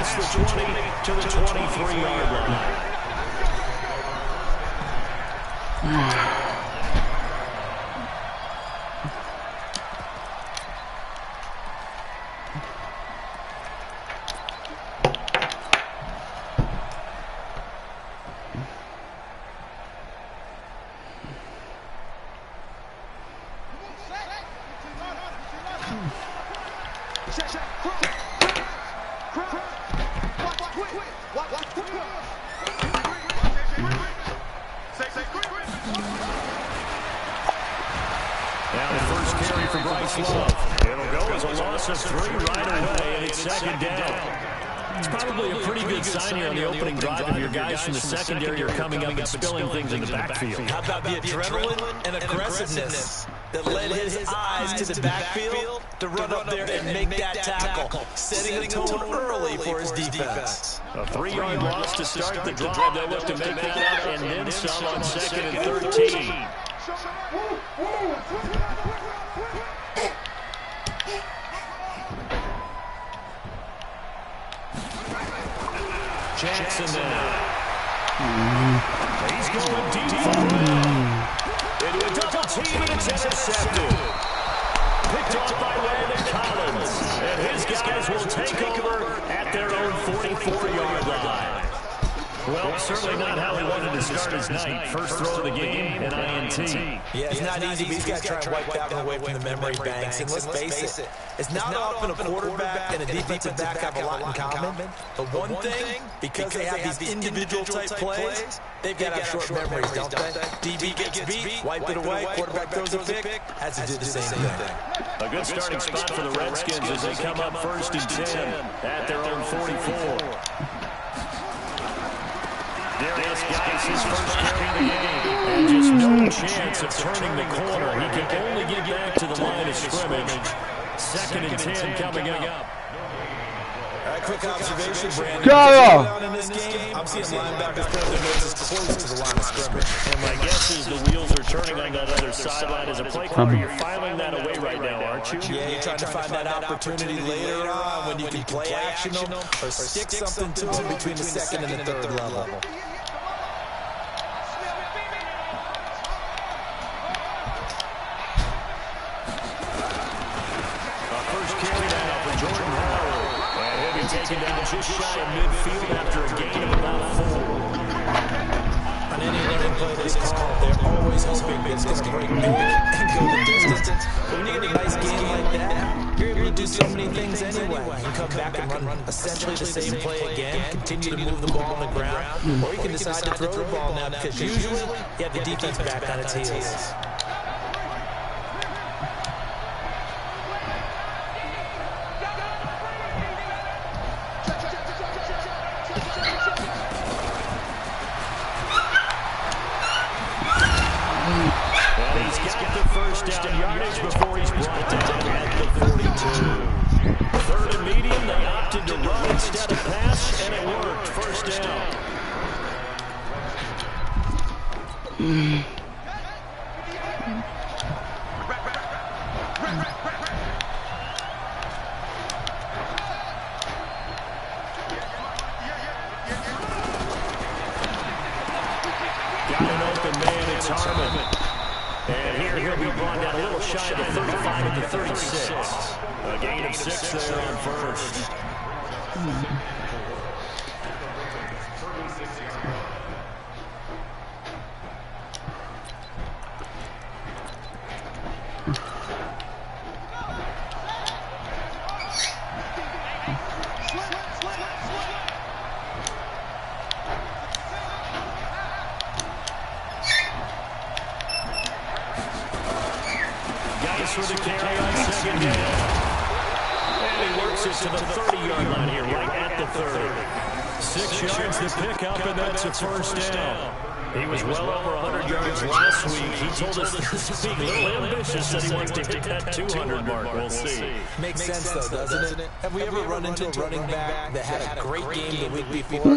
past the 20 to the 23-yard line. Now the first carry for Bryce Love. It'll go as a loss of 3 right away, and it's second down. It's probably a pretty good sign here on the opening drive if your guys from the secondary are coming up and spilling things in the backfield. How about the adrenaline and aggressiveness that led his eyes to the backfield to run up there and make that tackle, setting the tone early for his defense. A 3-yard loss to start the drive. They'll look to make that up and then some on 2nd and 13. Jackson now. He's going deep for it. Into a double team, and it's intercepted. Picked off by Landon Collins. And his guys will take over at their own 44-yard line. Well, certainly not how he wanted to start his night. First throw of the game, an INT. Yeah, it's not easy, but he's got to try and wipe that one away from the memory banks. And let's face it, it's not often a quarterback and a defensive back have a lot in common. But one thing, because they have these individual type plays, they've got to have short memories, don't they? DB gets beat, wipe it away, quarterback throws a pick, has to do the same thing. A good starting spot for the Redskins as they come up 1st and 10 at their own 44. Darius Geis, his first carry of the game, and just no chance of turning the corner. He can only get back to the line of scrimmage. 2nd and 10 coming up. Quick observation, Brandon. In this game, I'm seeing linebackers put their noses close to the line of scrimmage. And my guess is the wheels are turning on that other sideline. As a play caller, you're filing that away right now, aren't you? Yeah, you're trying to find that opportunity later on when you can play action them or stick something to them between the 2nd and the 3rd level. Taken down just shy of midfield after a gain of about 4. On any running play this call, they're always hoping it's going to break big and go the distance. But when you get a nice game like that, you're able to do so many things anyway. You can come back and run essentially the same play again, continue to move the ball on the ground, or you can decide to throw the ball now because usually you have the defense back on its heels. Down yardage before he's brought down at the 42. 3rd and medium, they opted to run instead of pass, and it worked. First down. Got an open man, it's Harmon. And here he'll be brought down a little shy of the 35 to 36. A gain of 6 there on 1st. For the carry on 2nd down. And he works it to the 30-yard line here, right at the 30. 6 yards to pick up, and that's a first down. He was well over 100 yards last week. He told us this is being a little ambitious, that he wants to hit that 200 mark. We'll see. Makes sense, though, doesn't it? Have we ever run into a running back that had a great game the week before?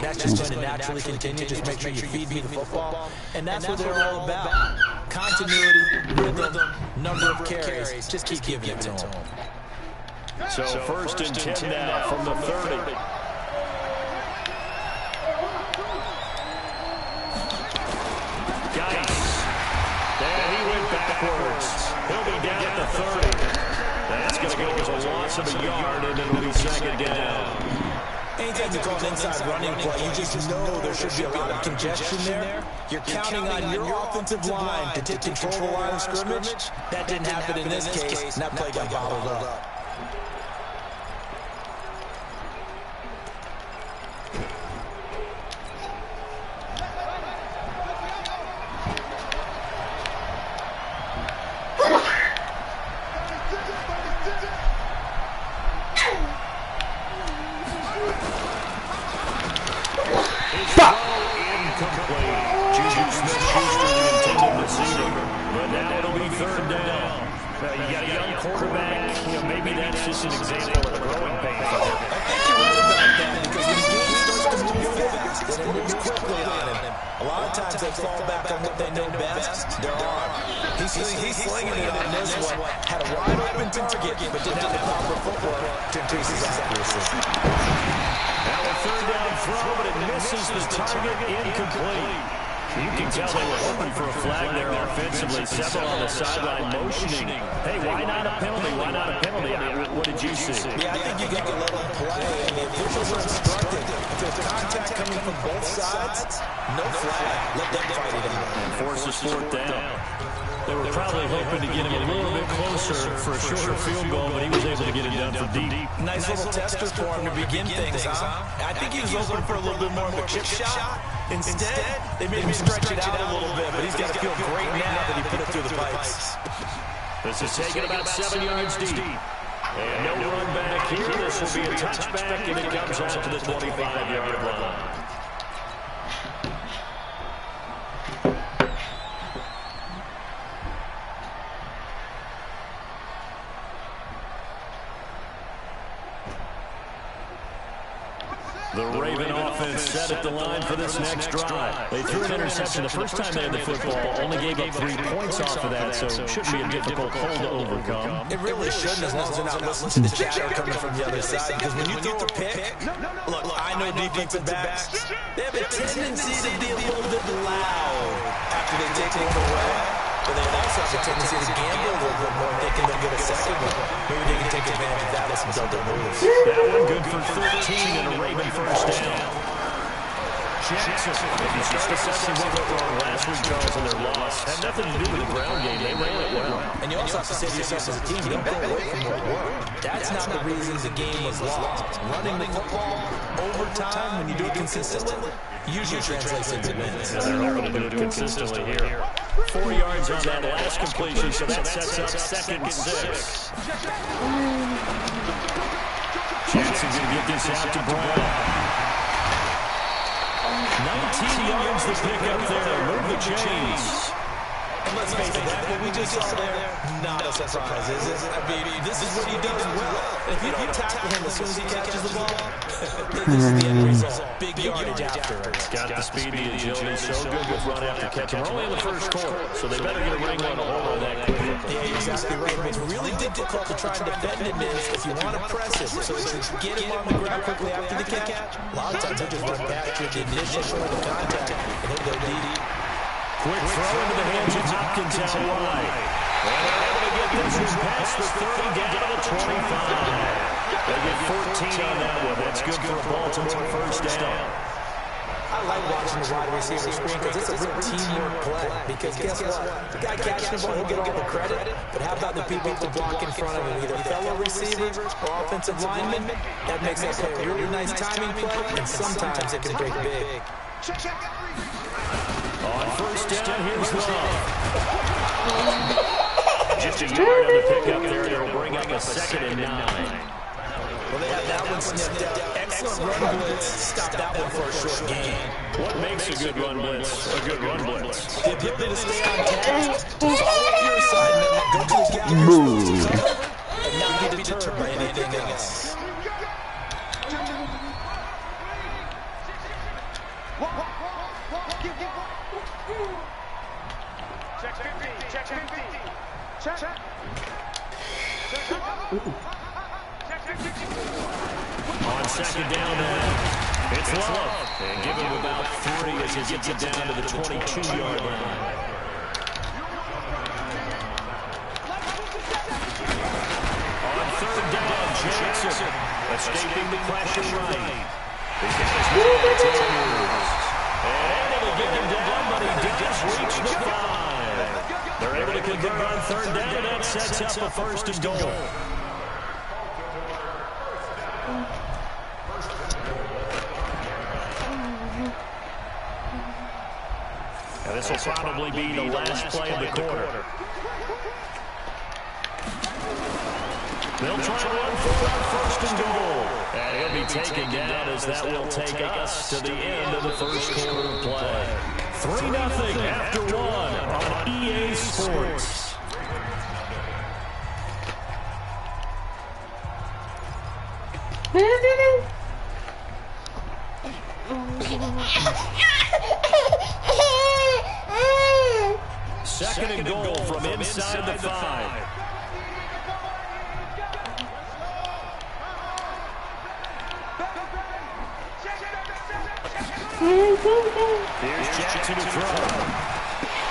That's just going to naturally continue. Just make sure you feed me the football. And that's what they're all about. Continuity, rhythm, number of carries. Just keep giving it to them. So first and 10 now from the 30. And he went backwards. He'll be down at the 30. That's going to go as a loss of a yard, and it'll be second down. Anytime you call an inside running play, you just know there should be a lot of congestion there. You're counting on your offensive line to take control of the line of scrimmage. That didn't happen in this case, and that play got bottled up. He's slinging it on this one. Had a wide open target, but didn't have the proper footwork to increase his accuracy. Now a third down throw, but it misses the target, incomplete. You can tell they were hoping for a flag there offensively. Several on the sideline motioning. Hey, why not a penalty? Why not a penalty? I mean, what did you see? Yeah, I think you got to let them play. And the officials are instructed. If there's contact coming from both sides, no flag. Let them fight it out. And forces fourth down. They were probably hoping to get him a little bit closer for a shorter field goal, but he was able to get it down from deep. Nice little tester for him to begin things, huh? I think he was hoping for a little bit more of a chip shot. Instead, they made him stretch it out a little bit, but he's got to feel great now that he put it through the pipes. This is taken about 7 yards deep. And no run back here. This will be a touchback, and it comes out to the 25-yard line. The Raven offense set at the line for this next drive. They threw an interception the first time they had the football, only gave up 3 points off of that, so it shouldn't be a difficult hole to overcome. It really shouldn't, as long as they're not listening to the chatter coming from the other side. Because when you throw a pick, look, I know defensive backs, they have a tendency to be a little bit loud after they take one away. But they also have a tendency to gamble a little bit more, thinking they'll get a second one. Maybe they can take advantage of that with some double moves. That one good for 13 and a Raven first down. Jackson, if you start assessing what went wrong last week, Charles, in their loss, had nothing to do with the ground game. They ran it well. And you also have to say to yourself as a team, don't go away from what worked. That's not the reason the game was lost. Running the football over time, when you do it consistently, usually translates into wins. And they're hoping to do it consistently here. 4 yards on that last completion, so that sets up second and 6. Jackson's going to get this out to Brown. 19 yards to pick up there. Move the chains. And let's face it, that what we just saw there, not a surprise, is it? I mean, this is what he does well. And if you don't tackle him as soon as he catches the ball, this is the end result. Big yardage after it. Got the speed, the agility, so good with run after catch. We're only in the first quarter, so they better get a ring on the hole on that quickly. Yeah, exactly right. What's really difficult to try and defend him is if you want to press it, so that you get him on the ground quickly after the catch. A lot of times he'll just run past you at the initial point of contact, and he'll go deep. Quick throw into the hands of Hopkins out wide. And they're able to get this one past the 30 down to the 25. They get 14 on that one. That's good for a Baltimore first down. I like watching the wide receiver screen because it's a real teamwork play. Because guess what? The guy catching the ball, he'll get all the credit. But how about the people to block in front of him, either fellow receivers or offensive linemen? That makes that play a really nice timing play, and sometimes it can break big. On first down, here's Love. Just a yard on the pickup there, and it'll bring up a 2nd and 9. Well, they have that one snipped out. Excellent run blitz. Stop that one for a short gain. What makes a good run blitz a good run blitz? The ability to stay on task, follow your assignment, go to the gap, and not be deterred by anything else. Check 15. Check 15. Check. On second down now, it's Love. And give him about 3 as he gets it down to the 22-yard line. On third down, Johnson escaping the pressure right. And it'll get him down, but he does reach the 5. They're able to convert on third down, and that sets up a first and goal. Now this will probably be the last play of the quarter. They'll try to run for our first and goal. And he'll be taken down as that will take us to the end of the first quarter of play. 3-0 after 1 on EA Sports. Second and goal from inside the 5. Here's Jackson to throw.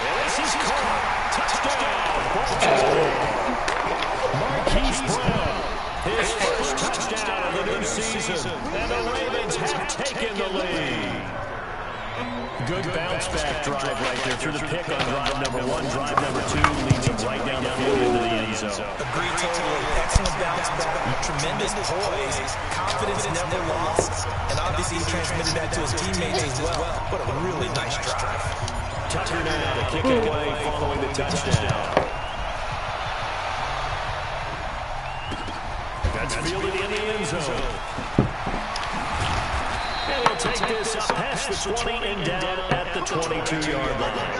And this is caught. Touchdown. Marquise Brown. His first touchdown of the new season. And the Ravens have taken the lead. Good bounce back drive right there through the pick on drive number 1. Drive number 2 leads him right down the field into the end zone. Agreed totally. Excellent bounce back. Tremendous poise. Confidence never lost. And obviously he transmitted that to his teammates as well. What a really nice drive. Tucker now to kick it away following the touchdown. That's fielded in the end zone. And he'll take this up past the 20 and down at the 22-yard line.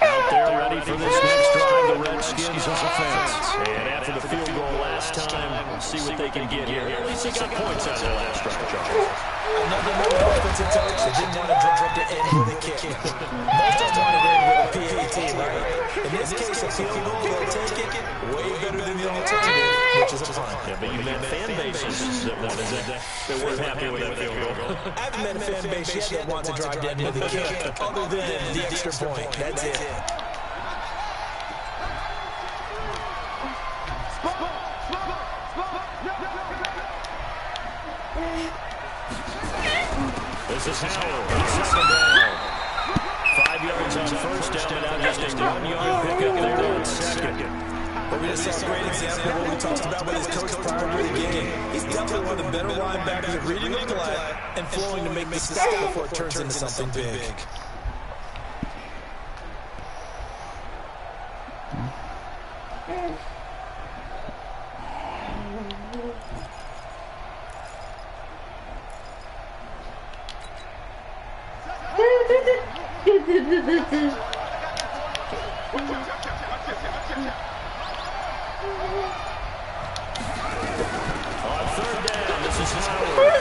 Out there ready for this next drive, the Redskins offense. And after the field goal last time, we'll see what they can get here. At least they got points out of the last drive, Charles. Another move offensive touch. They didn't want to drop the end with a kick. Most of them wanted to end with a PAT, right? In this case, a field goal, they'll take it way better than the alternative, which is a punt. Yeah, but you've had fan bases that wanted that weren't happy with that field goal. I haven't met a fan base yet that wants to drive the end with a kick, other than the extra point. That's it. This is Howard. Second down. 5 yards on first down, and now just a 1-yard pickup there on second. But we just saw a great example of what we talked about with his coach prior to the game. He's definitely one of the better linebackers at reading the play and flowing to make the stop before it turns into something big. On third down, this is Howard.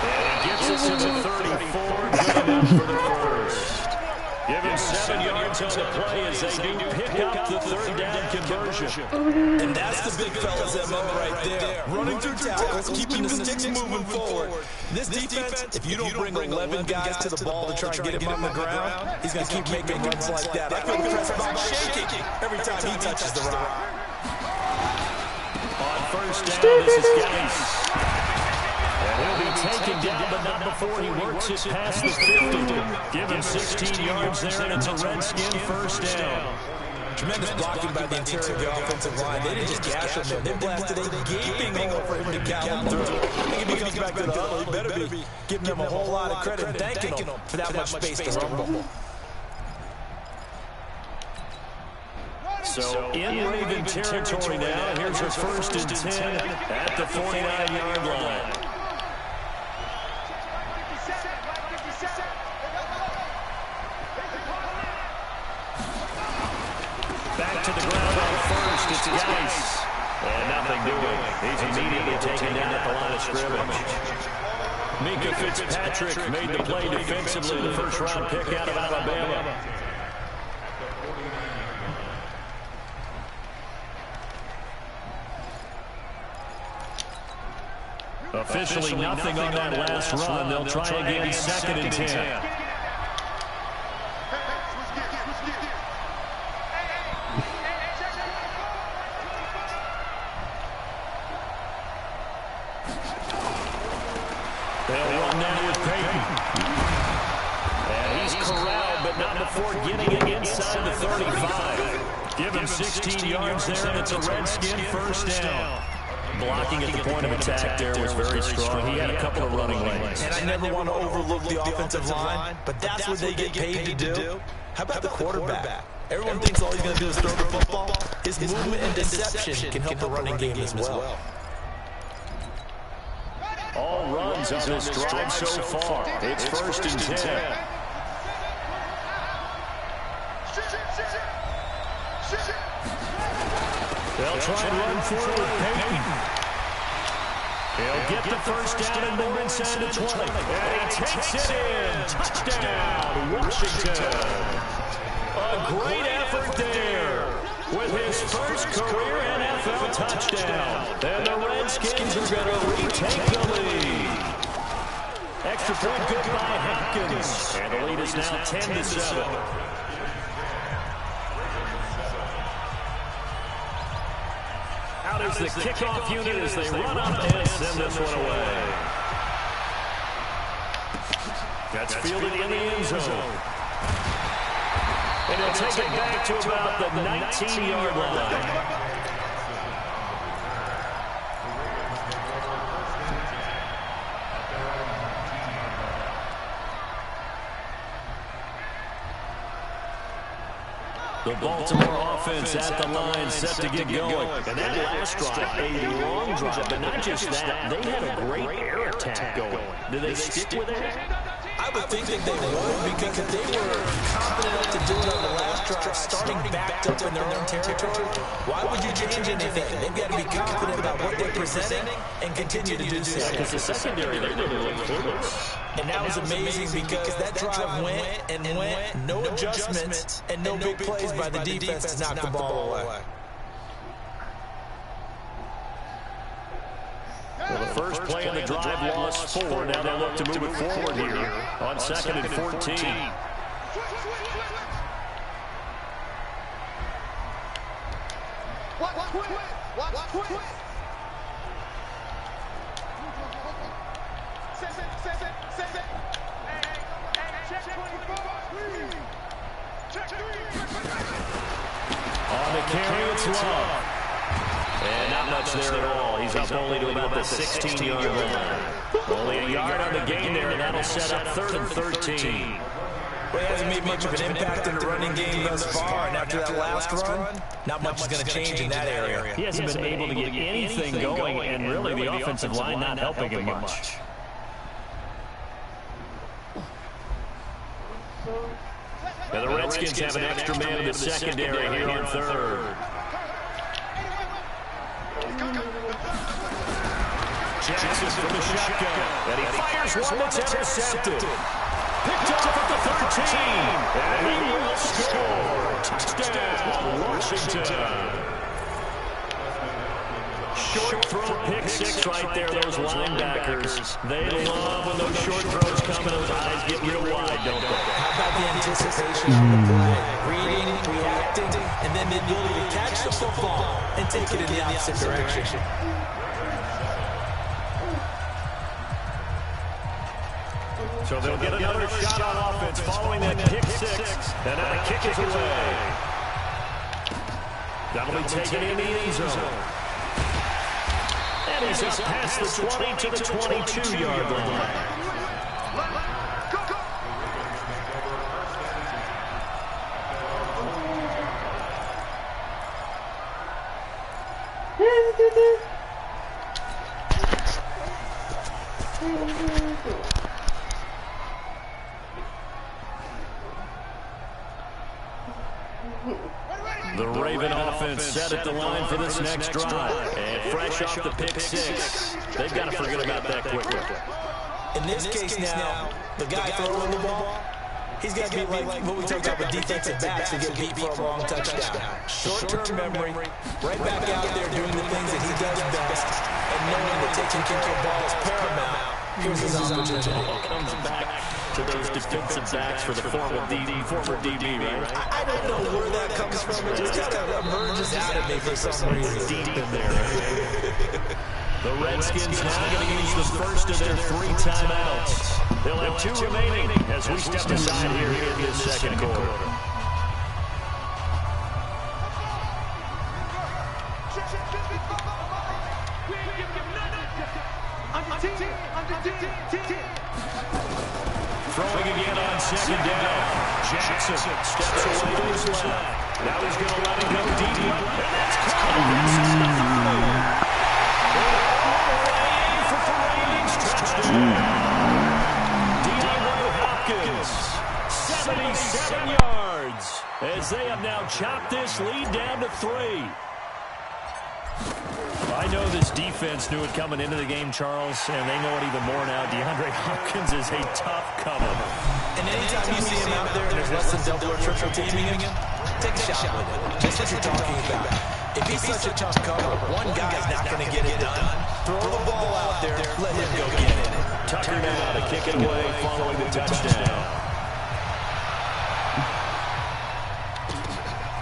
And he gets us to the 34, good enough for the first. Give him 7 yards on the play as they do pick up the third down conversion. And that's the big fella's MO right there. Running through tackles, keeping the sticks moving forward. This defense, if you don't bring 11 guys to the ball to try and get him on the ground, he's going to keep making runs like that. I feel the press box shaking every time he touches the rock. On first down, this is Geis. And he'll be taken down, but not before he works it past the 50. Give him 16 yards there, and it's a Redskin first down. Tremendous blocking by the interior of the offensive line. They didn't just gash him there. They blasted a gaping hole for him to count through. I think if he comes back to the huddle, he better be giving them a whole lot of credit and thanking them for that much space to rumble. So in Raven territory now, here's her first and 10 at the 49-yard line. Back to the ground on first, it's Geis. And nothing doing. He's immediately taken down at the line of scrimmage. Mika Fitzpatrick made the play defensively, the first-round pick out of Alabama. Officially nothing on that last run. They'll try again 2nd and 10. They'll run now with Peyton. And he's corralled, but not before getting it inside the 35. Give him 16 yards there, and it's a Redskin first down. Blocking at the point of attack there was very strong. He had a couple of running lanes. And I never want to overlook the offensive line, but that's what they get paid to do. How about the quarterback? Everyone thinks all he's going to do is throw the football. His movement and deception can help the running game as well. All runs on this drive so far. It's 1st and 10. They'll try and run forward with Peyton. He'll get the first down and move inside the 20. And he takes it in. Touchdown, Washington. A great effort there with his first career NFL touchdown. And the Redskins are going to retake the lead. Extra point good by Hopkins. And the lead is now 10-7. Out is the kickoff unit as they run up and send this one away. That's fielded in the end zone. And he'll take it back to about the 19-yard line. The Baltimore offense at the line, set to get going. And that last drive, a long drive, but not just that, they had a great air attack going. Did they stick with it? I would think that they would, because if they were confident enough to do it on the last drive, starting backed up in their own territory, why would you change anything? They've got to be confident about what they're presenting and continue to do so. Because the secondary, they didn't look clueless. And that was amazing because that drive went and went, no adjustments, and no big plays by the defense to knock the ball away. Well, the first play of the drive lost 4. Now they look to move it forward here on 2nd and 14. On the carry, it's Love. And not much there at all. He's up only to about the 16-yard line. Only a yard on the gain there, and that'll set up 3rd and 13. Well, he hasn't made much of an impact in the running game thus far, and after that last run, not much is going to change in that area. He hasn't been able to get anything going, and really the offensive line not helping him much. Now the Redskins have an extra man in the secondary here on 3rd. Jackson from the shotgun, and he fires one that's intercepted. Picked off at the 13, and he will score. Touchdown, Washington. Short throw, pick 6 right there, those linebackers. They love when those short throws come and those eyes get real wide, don't they? How about the anticipation on the play? Reading, reacting, and then the ability to catch the football and take it in the opposite direction. So they'll get another shot on offense following that pick 6. And now the kick is away. That'll be taken in the end zone. And he's up past the 20 to the 22-yard line. The Raven offense offense set at the line for this next drive. And fresh off the pick six, they've got to forget about that quickly. In this case now, the guy throwing the ball, he's got to be like what we talked about with defensive backs to get beat for a long touchdown. Short-term memory, right back out there doing the things that he does best, and knowing that taking care of the ball is paramount. Here's his opportunity. Comes back to those defensive backs for the former DB, right? I don't know where that comes from. It just kind of emerges out of me for some reason. Deep in there. The Redskins now going to use the first of their 3 timeouts. They'll have 2 remaining as we step aside here in this second quarter. Throwing again on second down. Jackson steps away to his left. Now he's going to let it go deep. And that's caught. This is the Hopkins, 77 yards, as they have now chopped this lead down to 3. I know this defense knew it coming into the game, Charles, and they know it even more now. DeAndre Hopkins is a tough cover. And anytime you see him out there and there's less than double or triple teaming him, take a shot with it. Just what you're talking about. If he's such a tough cover, one guy's not going to get it done. Throw the ball out there, let him go get it. Tucker now to kick it away following the touchdown.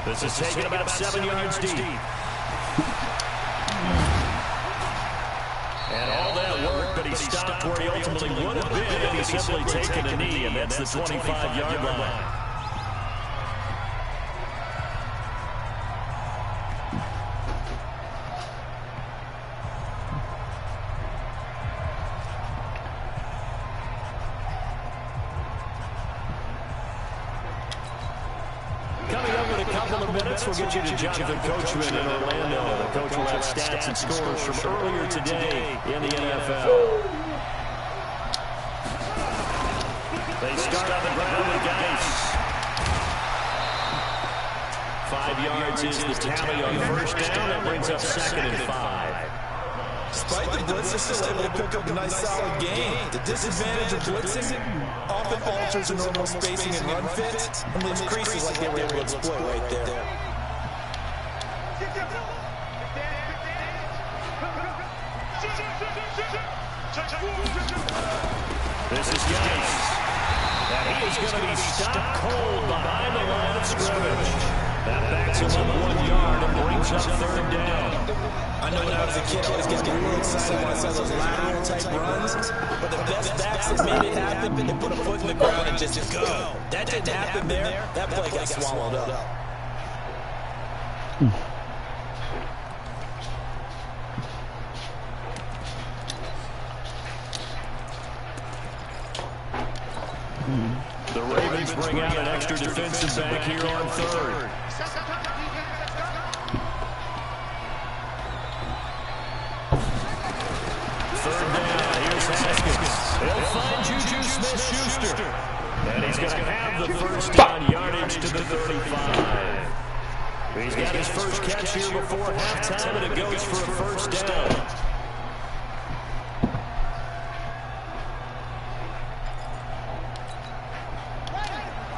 This is taken about 7 yards deep. And all that work, but he stopped where he ultimately would have been if he simply taken a knee, and that's the 25-yard line. We'll get you to Jonathan Coachman in Orlando. The coach will have stats and scores from earlier today in the NFL. They start on the ground with Geis. 5 yards is the tally on first down. That brings up 2nd and 5. Despite the blitz, they're still able to pick up a nice solid game. The disadvantage of blitzing often alters the normal spacing and run fit, and leaves creases like they were able to exploit right there. This is Geis. And he is going to be stopped cold behind the line of scrimmage. That backs him up 1 yard and brings up 3rd down. I know when I was a kid, I always get real excited when I saw those lateral type runs. But the best backs that made it happen, they put a foot in the ground and just go. That didn't happen there. That play got swallowed up. The Ravens bring out an extra defensive back here on 3rd. They'll find Juju Smith-Schuster. And he's going to have the first down yardage to the 35. He's got his first catch here before halftime, and it goes for a first down.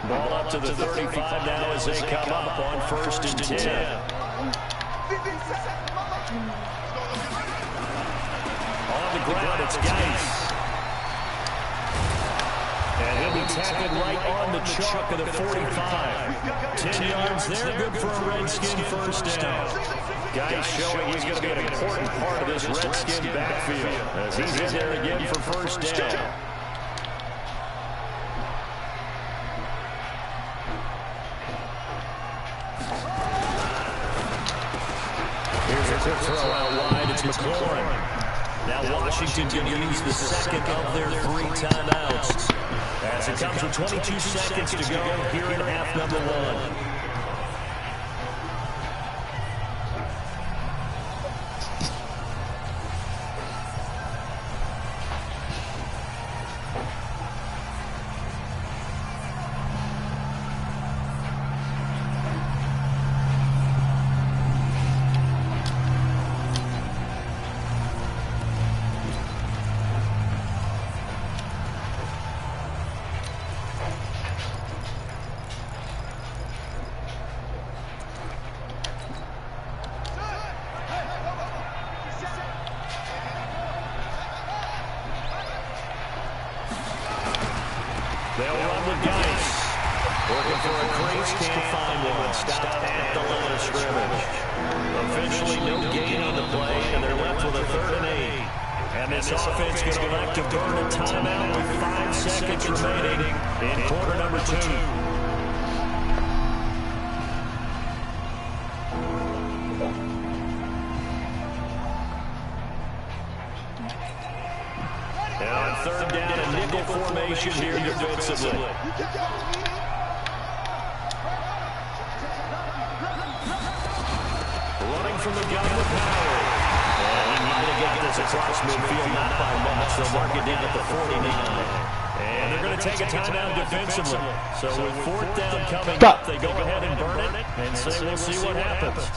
Ball up to the 35 now as they come up on 1st and 10. On the ground, it's Geis. And he'll be tackled right on the chalk of the 45. 10 yards there, good for a Redskin first down. Geis showing he's going to be an important part of this Redskin backfield as he's in there again for first down. Here's a quick throw out wide. It's McLaurin. Now Washington going to use the second of their 3 timeouts. As it comes with 22 seconds to go here in half number 1. They'll run with Geis. Looking for a crease, can't find one. Stop at the line of scrimmage. Officially no gain on the play, and they're left with a 3rd and 8. And this offense going to elect to burn a timeout with 5 seconds remaining in quarter number 2. And on 3rd down, a nickel formation here defensively. Running from the gun with power. And he might have got this across midfield, not by much. They'll mark it down at the 49. And they're going to take a timeout defensively. So with 4th down coming up, they go ahead and burn it and say we'll see what happens.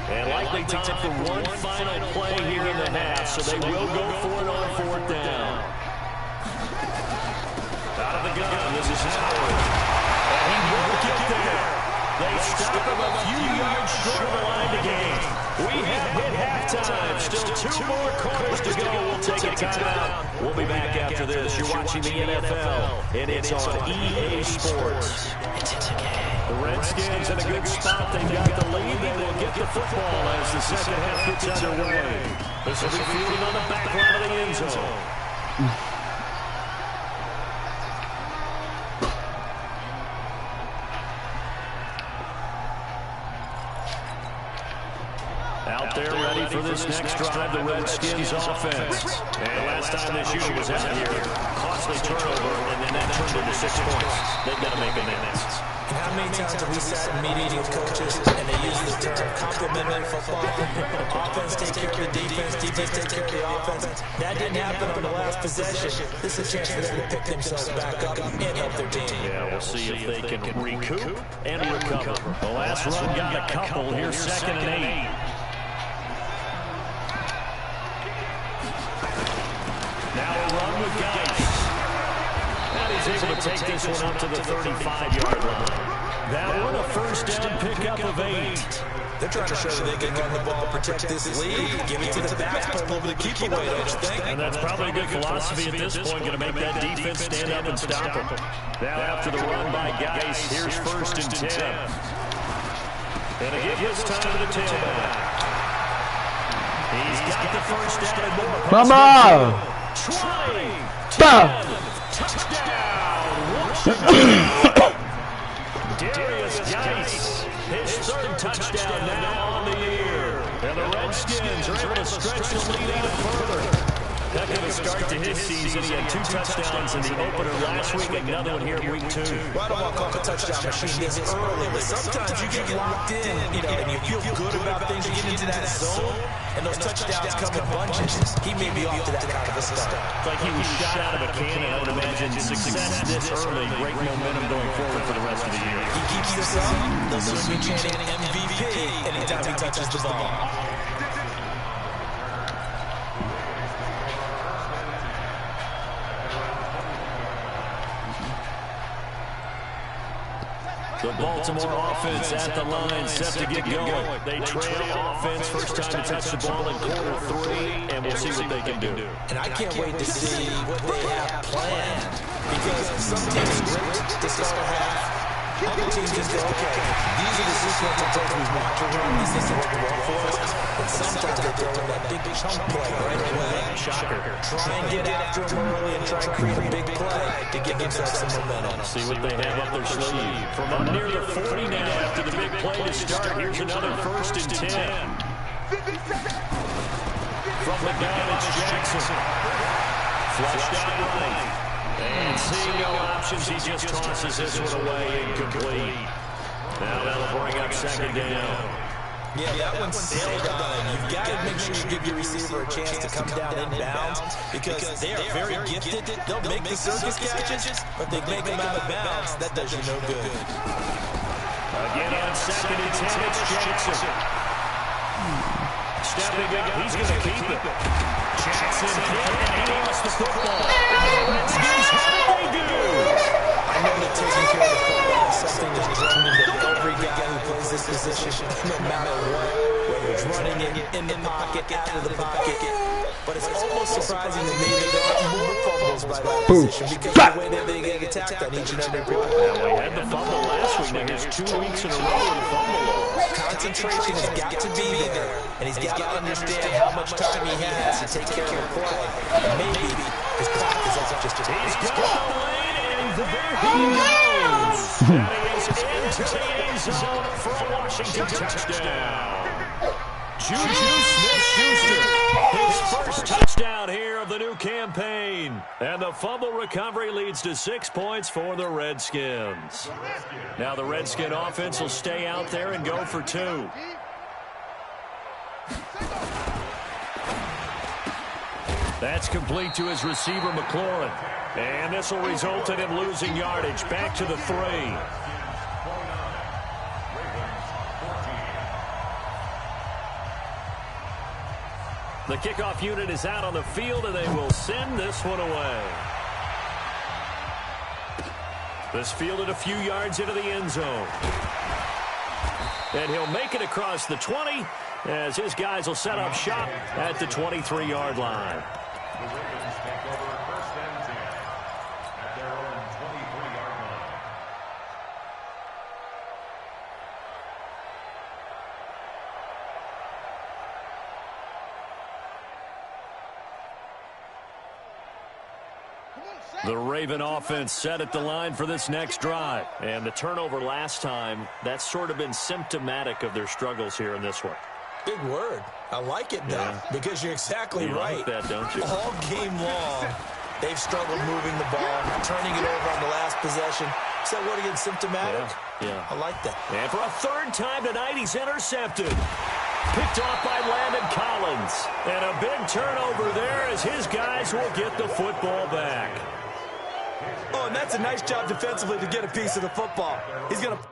And likely time for one final play here in the half, so they will go for it on 4th down. Out of the gun, this is Howard. And he won't get there. They stop him a few yards short of the line to gain. We have hit halftime. Still 2 more quarters to go. We'll take a timeout. We'll be back after this. You're watching the NFL, and it's on EA Sports. The Redskins in a good spot. They got the lead. They will get the football as the second half gets underway. This will be fielded on the back line of the end zone. Out there ready for this next drive, the Redskins offense. And last time this shooter was out here, costly turnover, and then that turned into 6 points. They've got to make amends. And how many times have we sat in meetings with coaches and they use the term complementary football? Offense take care of the defense, defense take care of the offense. That didn't happen on the last possession. This is a chance for them to pick themselves back up and help their team. Yeah, we'll see if they can recoup and recover. The last run got a couple. Here's 2nd and 8. Now a run with Geis. And he's able to take this one up to the 35-yard line. That one a 1st down pickup of 8. They're trying to show that they can run the ball, protect this lead, give it to the backs, play a little bit of keep away, don't you think? And that's probably a good philosophy at this point, going to make that defense stand up and stop them. Now after the run by Geis, here's 1st and 10. And again, this time to the tailback. He's got the 1st down and more. Mama! Trying. Touchdown. Darius Geis, his 3rd touchdown now on the year. And the Redskins are able to stretch the lead even further. Heck of a start to his season. He had 2 touchdowns in the opener last week, another one here in week 2. Well, I don't want to call it a touchdown machine this early, but sometimes you get locked in, and you feel good about things. You get into that zone, and those touchdowns come in bunches. He may be off to that kind of a start. It's like he was shot out of a cannon. I would imagine success this early, great momentum going forward for the rest of the year. He keeps this up, they'll soon be chanting MVP anytime he touches the ball. The Baltimore offense at the line, set to get going. They trail offense, first time to touch the ball in quarter 3, and we'll see what they can do. And I can't wait to see what they have planned, because some teams great to start a half. Other teams just go, okay, these are the sequence of plays we want to run. This is what we want for us. But sometimes they throw in that big chunk play right away. Shocker. Try and get after them early and try and create a big play to give themselves some momentum. See what they have up their sleeve. From up near the 40 now after the big play to start. Here's another 1st and 10. From the gun, it's Jackson. Flushed out right. And seeing no options, he just tosses this one away incomplete. Now that'll bring up 2nd down. Yeah, that one's sailed on. You've got to make sure you give your receiver a chance to come down inbounds, because they are very gifted. They'll make the circus catches, but they make them out of bounds. That does you no good. Again on 2nd and 10, it's Jackson. Stepping up, he's going to keep it. Jackson hit, and he lost the football. And the Redskins, how do they do? I know that taking care of the football is something that's drummed into every guy who plays this position, no matter what. in the pocket, out of the pocket. But it's almost surprising to me that there aren't more fumbles by that position because of the way that they get attacked on each and every play. Well, we had the fumble last week. Now here's 2 weeks in a row with a fumble loss. Concentration has got to be there, and he's got to understand how much time he has to take care of the play. Maybe his clock is off just a bit. He's got the lane, and there he goes. And he is into the end zone for a Washington touchdown. Juju Smith-Schuster, his first touchdown here of the new campaign. And the fumble recovery leads to 6 points for the Redskins. Now the Redskin offense will stay out there and go for 2. That's complete to his receiver, McLaurin. And this will result in him losing yardage. Back to the 3. The kickoff unit is out on the field, and they will send this one away. This fielded a few yards into the end zone. And he'll make it across the 20 as his guys will set up shop at the 23-yard line. The Raven offense set at the line for this next drive. And the turnover last time, that's sort of been symptomatic of their struggles here in this one. Big word. I like it, though, because you're exactly right. You like that, don't you? All game long, they've struggled moving the ball, turning it over on the last possession. Is that what again, symptomatic? Yeah. I like that. And for a third time tonight, he's intercepted. Picked off by Landon Collins. And a big turnover there as his guys will get the football back. Oh, and that's a nice job defensively to get a piece of the football. He's going to...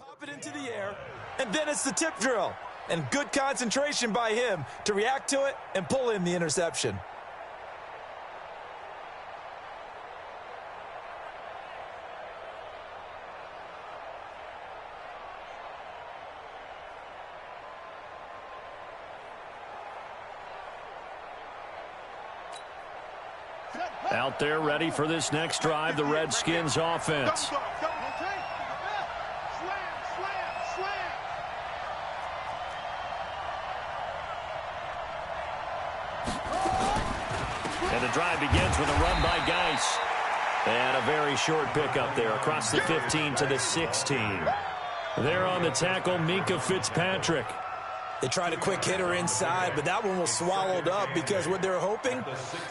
pop it into the air, and then it's the tip drill. And good concentration by him to react to it and pull in the interception. Out there ready for this next drive, the Redskins offense. And the drive begins with a run by Geis. And a very short pickup there across the 15 to the 16. There on the tackle, Minka Fitzpatrick. They tried a quick hitter inside, but that one was swallowed up because what they're hoping,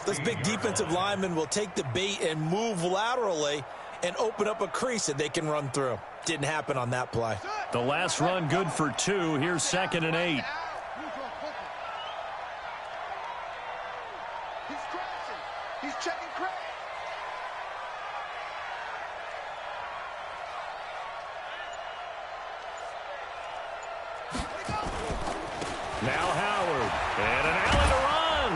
this big defensive lineman will take the bait and move laterally and open up a crease that they can run through. Didn't happen on that play. The last run good for 2. Here's 2nd and 8. He's crashing. He's checking crash. Now Howard, and an alley to run.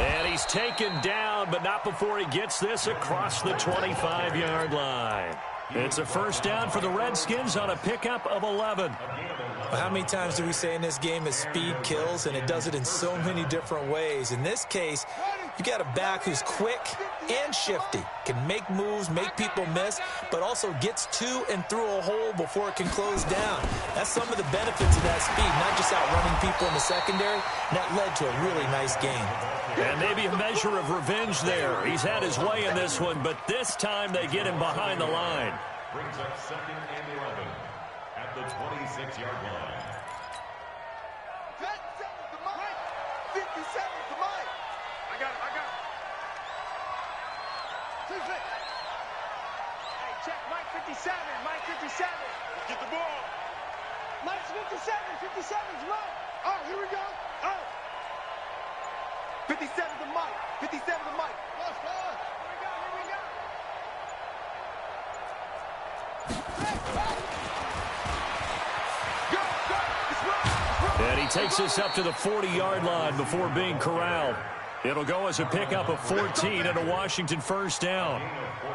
And he's taken down, but not before he gets this across the 25-yard line. It's a first down for the Redskins on a pickup of 11. How many times do we say in this game that speed kills, and it does it in so many different ways? In this case, you got a back who's quick and shifty, can make moves, make people miss, but also gets to and through a hole before it can close down. That's some of the benefits of that speed, not just outrunning people in the secondary. And that led to a really nice game. And maybe a measure of revenge there. He's had his way in this one, but this time they get him behind the line. Brings up 2nd and 11 at the 26-yard line. 57 to Mike. I got him. 2-6. Hey, check Mike 57. Mike 57. Let's get the ball. Mike's 57. 57's Mike. Oh, here we go. Oh. 57 to Mike. 57 to Mike. Let's go. Here we go. And he takes us up to the 40-yard line before being corralled. It'll go as a pickup of 14 and a Washington first down.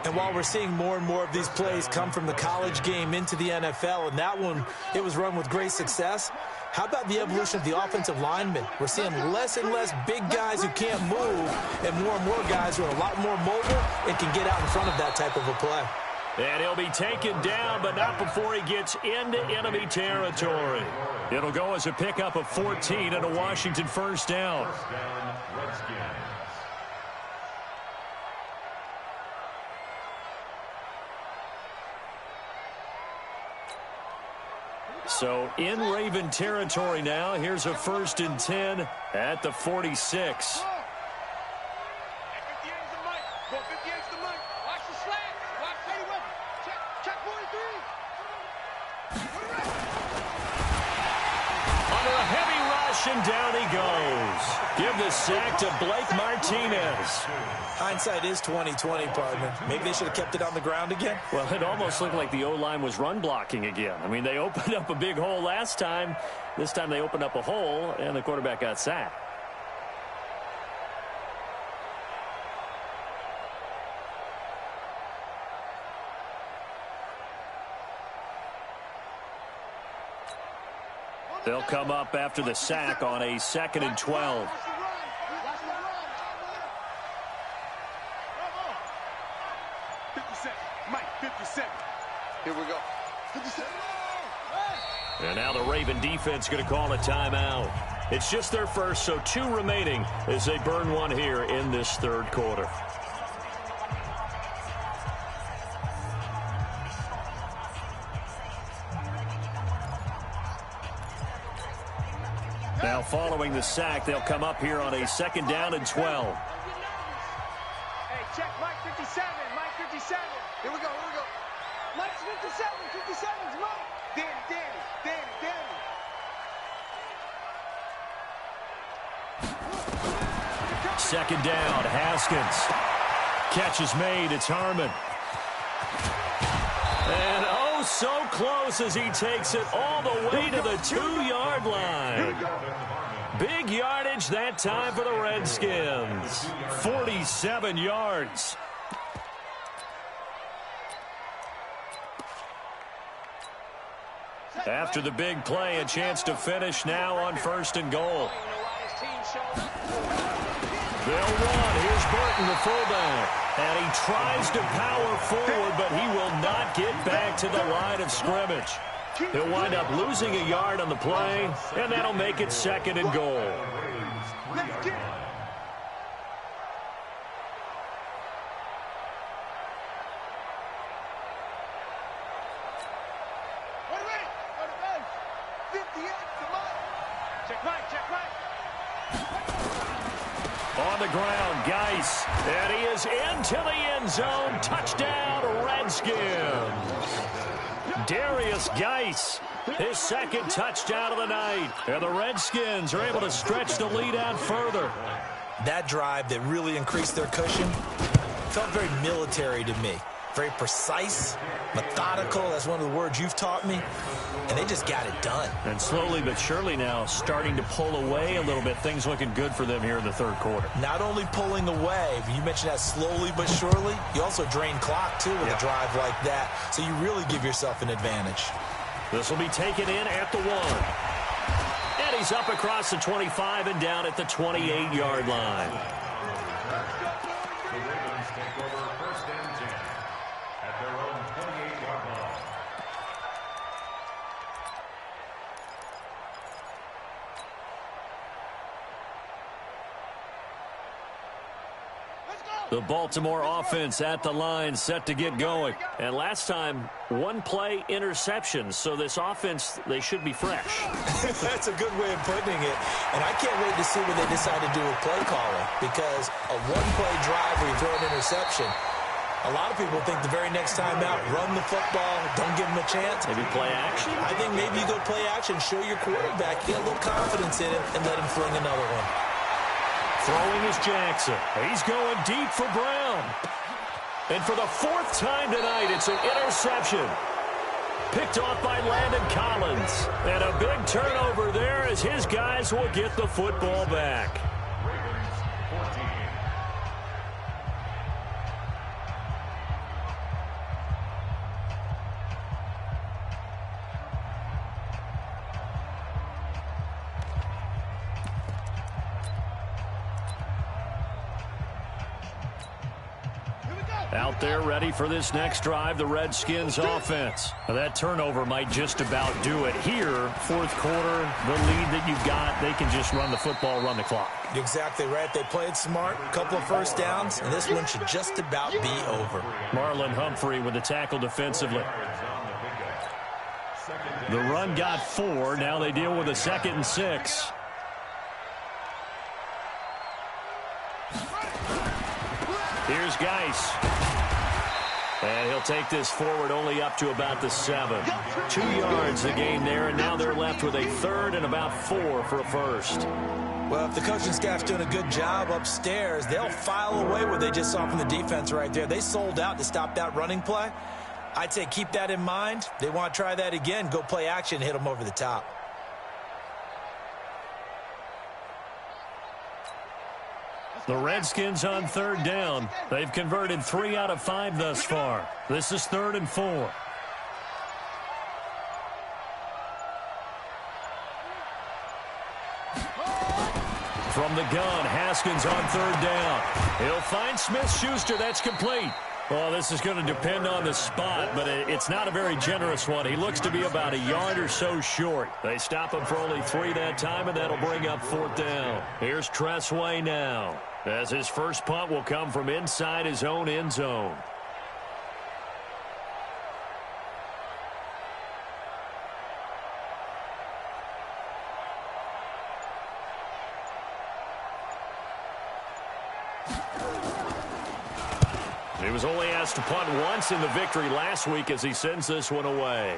And while we're seeing more and more of these plays come from the college game into the NFL, and that one, it was run with great success, how about the evolution of the offensive linemen? We're seeing less and less big guys who can't move and more guys who are a lot more mobile and can get out in front of that type of a play. And he'll be taken down, but not before he gets into enemy territory. It'll go as a pickup of 14 and a Washington first down. So in Raven territory now. Here's a 1st and 10 at the 46. And down he goes. Give the sack to Blake Martinez. Hindsight is 20/20, partner. Maybe they should have kept it on the ground again. Well, it almost looked like the O-line was run blocking again. I mean, they opened up a big hole last time. This time they opened up a hole, and the quarterback got sacked. They'll come up after the sack on a 2nd and 12. Here we go. 57. And now the Raven defense going to call a timeout. It's just their first, so 2 remaining as they burn one here in this 3rd quarter. Now following the sack, they'll come up here on a 2nd down and 12. Hey, check Mike 57, Mike 57. Here we go, here we go. Mike's 57, 57's Mike. Danny. 2nd down, Haskins. Catch is made, it's Harmon. And oh, so close as he takes it all the way to the 2-yard line. Big yardage that time for the Redskins. 47 yards. After the big play, a chance to finish now on 1st and goal. They'll run. Here's Burton, the fullback. And he tries to power forward, but he will not get back to the line of scrimmage. He'll wind up losing a yard on the play, and that'll make it 2nd and goal. Let's get it. On the ground, Geis, and he is into the end zone. Touchdown, Redskins. Darius Geis, his 2nd touchdown of the night. And the Redskins are able to stretch the lead out further. That drive that really increased their cushion felt very military to me. Very precise, methodical. That's one of the words you've taught me. And they just got it done. And slowly but surely now starting to pull away a little bit. Things looking good for them here in the 3rd quarter. Not only pulling away, but you mentioned that slowly but surely. You also drain clock, too, with a drive like that. So you really give yourself an advantage. This will be taken in at the 1. And he's up across the 25 and down at the 28-yard line. The Ravens take over 1st and 10 at their own 28-yard line. The Baltimore offense at the line, set to get going. And last time, 1-play interception. So this offense, they should be fresh. That's a good way of putting it. And I can't wait to see what they decide to do with play calling. Because a 1-play drive where you throw an interception, a lot of people think the very next time out, run the football, don't give them a chance. Maybe play action? I think maybe you go play action, show your quarterback, get a little confidence in him, and let him fling another one. Throwing is Jackson. He's going deep for Brown. And for the 4th time tonight, it's an interception. Picked off by Landon Collins. And a big turnover there as his guys will get the football back. 14. Out there ready for this next drive, the Redskins offense. Now, that turnover might just about do it here. Fourth quarter, the lead that you've got, they can just run the football, run the clock. Exactly right. They played smart, a couple of first downs, and this one should just about be over. Marlon Humphrey with the tackle defensively. The run got 4. Now they deal with a 2nd and 6. Here's Geis. And he'll take this forward only up to about the 7. 2 yards the gain there, and now they're left with a 3rd and about 4 for a first. Well, if the coaching staff's doing a good job upstairs, they'll file away what they just saw from the defense right there. They sold out to stop that running play. I'd say keep that in mind. They want to try that again. Go play action, hit them over the top. The Redskins on 3rd down. They've converted 3 out of 5 thus far. This is 3rd and 4. From the gun, Haskins on 3rd down. He'll find Smith-Schuster. That's complete. Well, this is going to depend on the spot, but it's not a very generous one. He looks to be about a yard or so short. They stop him for only 3 that time, and that'll bring up 4th down. Here's Tressway now, as his first punt will come from inside his own end zone. He was only asked to punt once in the victory last week as he sends this one away.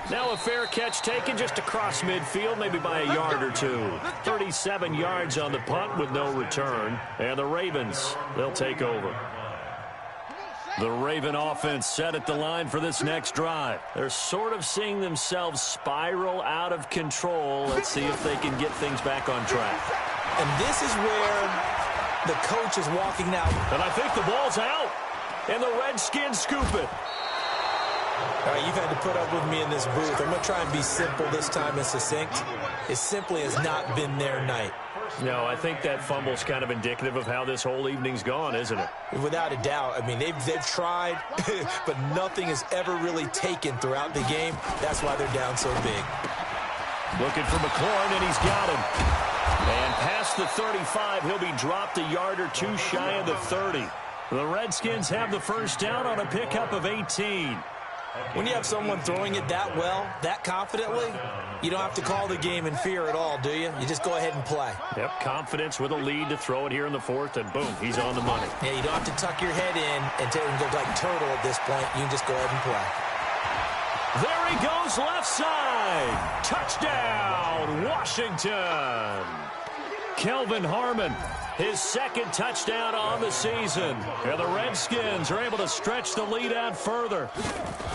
Now a fair catch taken just across midfield, maybe by a yard or 2. 37 yards on the punt with no return. And the Ravens, they'll take over. The Raven offense set at the line for this next drive. They're sort of seeing themselves spiral out of control. Let's see if they can get things back on track. And this is where the coach is walking out. And I think the ball's out. And the Redskins scoop it. All right, you've had to put up with me in this booth. I'm going to try and be simple this time and succinct. It simply has not been their night. No, I think that fumble's kind of indicative of how this whole evening's gone, isn't it? Without a doubt. I mean, they've tried, but nothing is ever really taken throughout the game. That's why they're down so big. Looking for McLaurin, and he's got him. And past the 35, he'll be dropped a yard or 2 shy of the 30. The Redskins have the first down on a pickup of 18. When you have someone throwing it that well, that confidently, you don't have to call the game in fear at all, do you? You just go ahead and play. Yep, confidence with a lead to throw it here in the 4th, and boom, he's on the money. Yeah, you don't have to tuck your head in and go like turtle at this point. You can just go ahead and play. There he goes, left side. Touchdown, Washington. Kelvin Harmon, his 2nd touchdown on the season. And the Redskins are able to stretch the lead out further.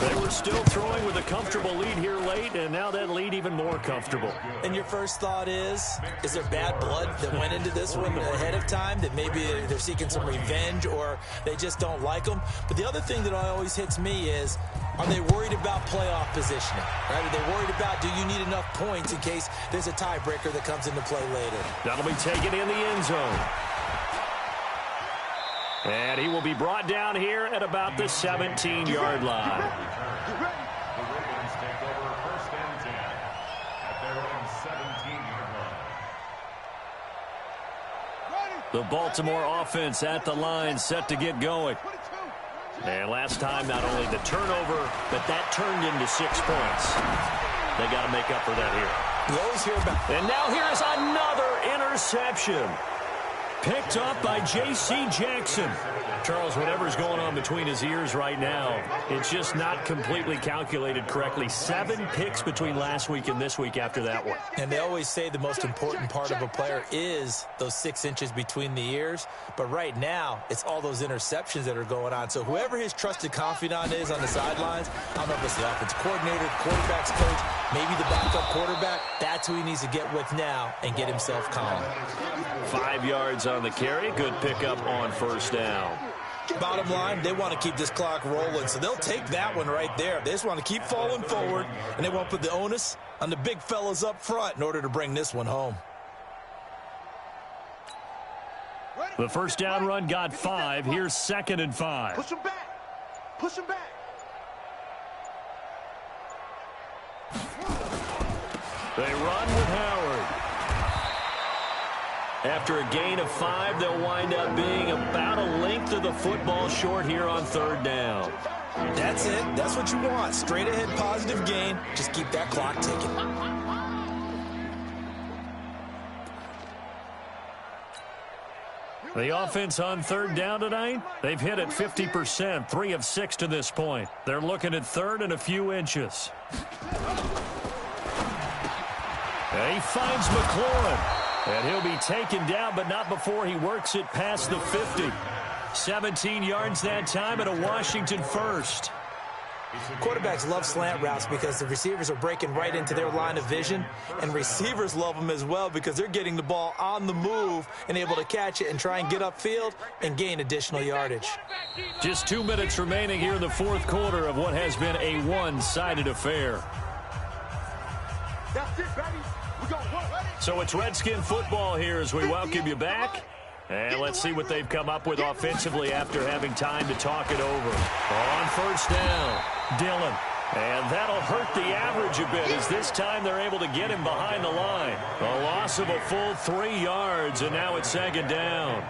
They were still throwing with a comfortable lead here late, and now that lead even more comfortable. And your first thought is there bad blood that went into this one ahead of time, that maybe they're seeking some revenge or they just don't like them? But the other thing that always hits me is, are they worried about playoff positioning? Right? Are they worried about, do you need enough points in case there's a tiebreaker that comes into play later? That'll be taken in the end zone. And he will be brought down here at about the 17-yard line. The Ravens take over 1st and 10 at their own 17-yard line. The Baltimore offense at the line, set to get going. And last time, not only the turnover, but that turned into 6 points. They got to make up for that here. You always hear about. And now here's another interception. Picked up by J.C. Jackson. Charles, whatever's going on between his ears right now, it's just not completely calculated correctly. 7 picks between last week and this week after that one. And they always say the most important part of a player is those 6 inches between the ears. But right now, it's all those interceptions that are going on. So whoever his trusted confidant is on the sidelines, I don't know if it's the offensive coordinator, the quarterback's coach, Maybe the backup quarterback, that's who he needs to get with now and get himself calm. 5 yards on the carry. Good pickup on first down. Bottom line, they want to keep this clock rolling, so they'll take that one right there. They just want to keep falling forward, and they want to put the onus on the big fellas up front in order to bring this one home. The first down run got 5. Here's 2nd and 5. Push him back. Push him back. They run with Howard. After a gain of 5, they'll wind up being about a length of the football short here on 3rd down. That's it. That's what you want. Straight ahead positive gain. Just keep that clock ticking. The offense on 3rd down tonight, they've hit it 50%, 3 of 6 to this point. They're looking at 3rd and a few inches. And he finds McLaurin. And he'll be taken down, but not before he works it past the 50. 17 yards that time and a Washington first. Quarterbacks love slant routes because the receivers are breaking right into their line of vision, and receivers love them as well because they're getting the ball on the move and able to catch it and try and get upfield and gain additional yardage. Just 2 minutes remaining here in the 4th quarter of what has been a one-sided affair. That's it, baby. We go. So it's Redskin football here as we welcome you back. And let's see what they've come up with offensively after having time to talk it over. On first down, Dillon. And that'll hurt the average a bit as this time they're able to get him behind the line. A loss of a full 3 yards, and now it's 2nd down.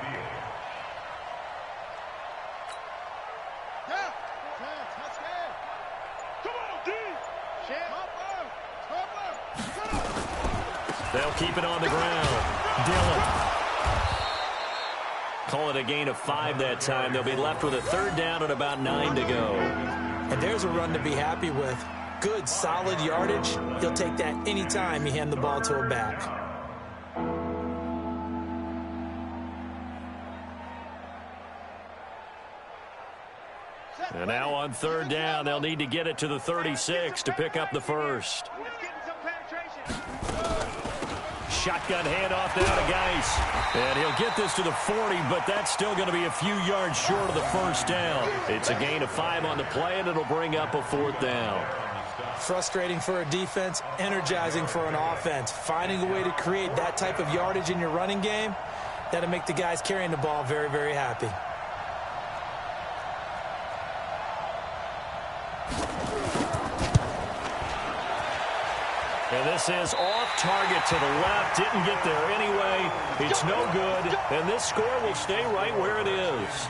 They'll keep it on the ground. Dillon. Call it a gain of 5 that time. They'll be left with a 3rd down and about 9 to go. And there's a run to be happy with. Good, solid yardage. He'll take that anytime you hand the ball to a back. And now on 3rd down, they'll need to get it to the 36 to pick up the first. Shotgun handoff now to Geis. And he'll get this to the 40, but that's still going to be a few yards short of the first down. It's a gain of 5 on the play, and it'll bring up a 4th down. Frustrating for a defense, energizing for an offense. Finding a way to create that type of yardage in your running game, that'll make the guys carrying the ball very, very happy. And this is off target to the left. Didn't get there anyway. It's no good. And this score will stay right where it is.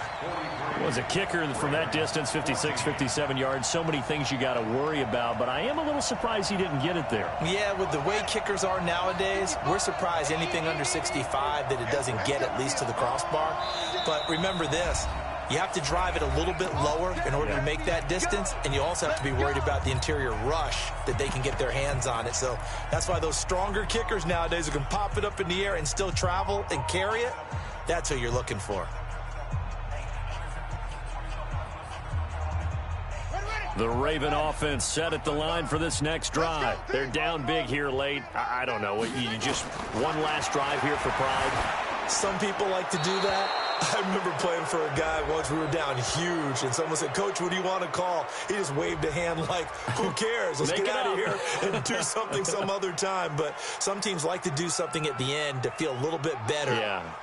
It was a kicker from that distance, 56, 57 yards. So many things you got to worry about. But I am a little surprised he didn't get it there. Yeah, with the way kickers are nowadays, we're surprised anything under 65 that it doesn't get at least to the crossbar. But remember this. You have to drive it a little bit lower in order to make that distance, and you also have to be worried about the interior rush that they can get their hands on it. So that's why those stronger kickers nowadays who can pop it up in the air and still travel and carry it, that's who you're looking for. The Raven offense set at the line for this next drive. They're down big here late. I don't know. You just one last drive here for pride. Some people like to do that. I remember playing for a guy once. We were down huge, and someone said, "Coach, what do you want to call?" He just waved a hand like, "Who cares? Let's get out of here and do something some other time." But some teams like to do something at the end to feel a little bit better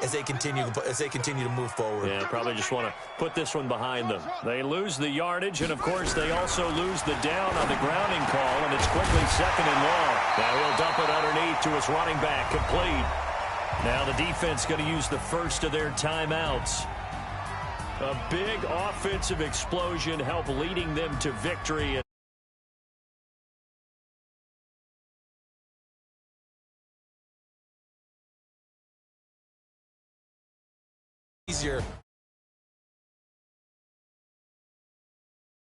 as they continue to move forward. Yeah, probably just want to put this one behind them. They lose the yardage, and of course they also lose the down on the grounding call, and it's quickly 2nd and long. Now he'll dump it underneath to his running back, complete. Now the defense going to use the first of their timeouts. A big offensive explosion helped leading them to victory. Easier